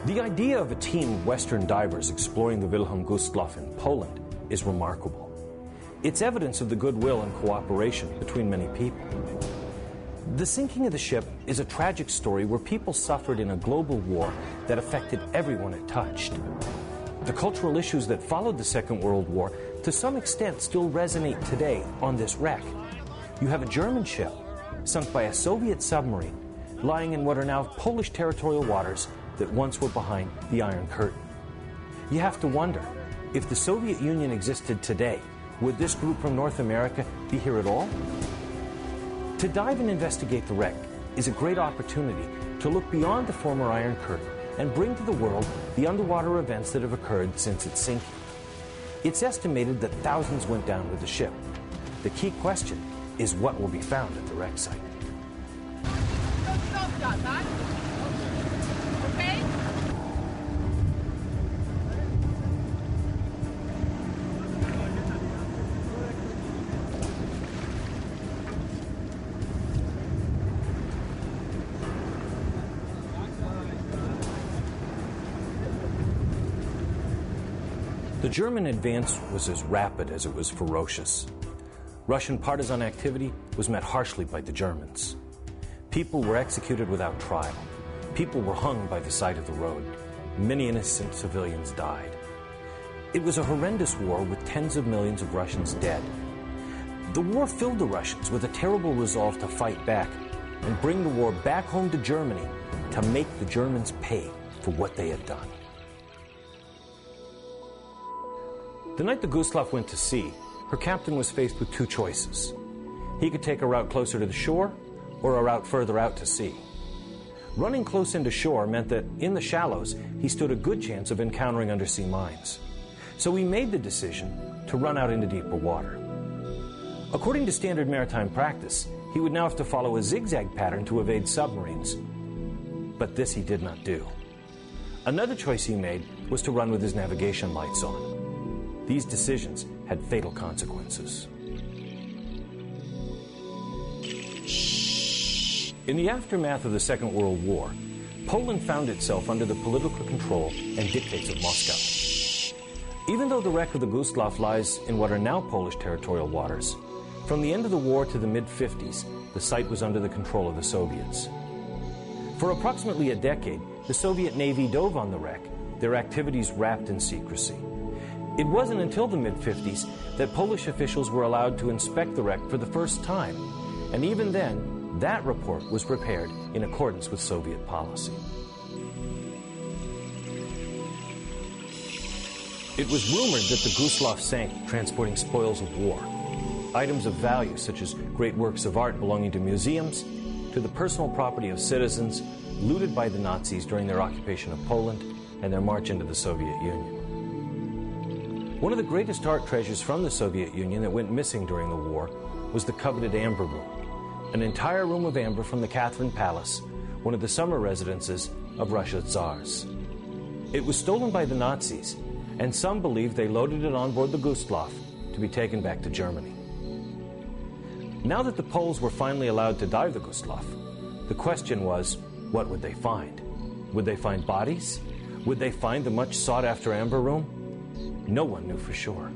The idea of a team of Western divers exploring the Wilhelm Gustloff in Poland is remarkable. It's evidence of the goodwill and cooperation between many people. The sinking of the ship is a tragic story where people suffered in a global war that affected everyone it touched. The cultural issues that followed the Second World War to some extent still resonate today on this wreck. You have a German ship sunk by a Soviet submarine lying in what are now Polish territorial waters that once were behind the Iron Curtain. You have to wonder, if the Soviet Union existed today, would this group from North America be here at all? To dive and investigate the wreck is a great opportunity to look beyond the former Iron Curtain and bring to the world the underwater events that have occurred since its sinking. It's estimated that thousands went down with the ship. The key question is what will be found at the wreck site. Okay? The German advance was as rapid as it was ferocious. Russian partisan activity was met harshly by the Germans. People were executed without trial. People were hung by the side of the road. Many innocent civilians died. It was a horrendous war with tens of millions of Russians dead. The war filled the Russians with a terrible resolve to fight back and bring the war back home to Germany to make the Germans pay for what they had done. The night the Gustloff went to sea, her captain was faced with two choices. He could take a route closer to the shore or a route further out to sea. Running close into shore meant that in the shallows, he stood a good chance of encountering undersea mines. So he made the decision to run out into deeper water. According to standard maritime practice, he would now have to follow a zigzag pattern to evade submarines. But this he did not do. Another choice he made was to run with his navigation lights on. These decisions had fatal consequences. In the aftermath of the Second World War, Poland found itself under the political control and dictates of Moscow. Even though the wreck of the Gustloff lies in what are now Polish territorial waters, from the end of the war to the mid-50s, the site was under the control of the Soviets. For approximately a decade, the Soviet Navy dove on the wreck, their activities wrapped in secrecy. It wasn't until the mid-50s that Polish officials were allowed to inspect the wreck for the first time, and even then, that report was prepared in accordance with Soviet policy. It was rumored that the Gustloff sank transporting spoils of war, items of value such as great works of art belonging to museums, to the personal property of citizens looted by the Nazis during their occupation of Poland and their march into the Soviet Union. One of the greatest art treasures from the Soviet Union that went missing during the war was the coveted Amber Room, an entire room of amber from the Catherine Palace, one of the summer residences of Russia's Tsars. It was stolen by the Nazis, and some believe they loaded it on board the Gustloff to be taken back to Germany. Now that the Poles were finally allowed to dive the Gustloff, the question was, what would they find? Would they find bodies? Would they find the much sought-after Amber Room? No one knew for sure.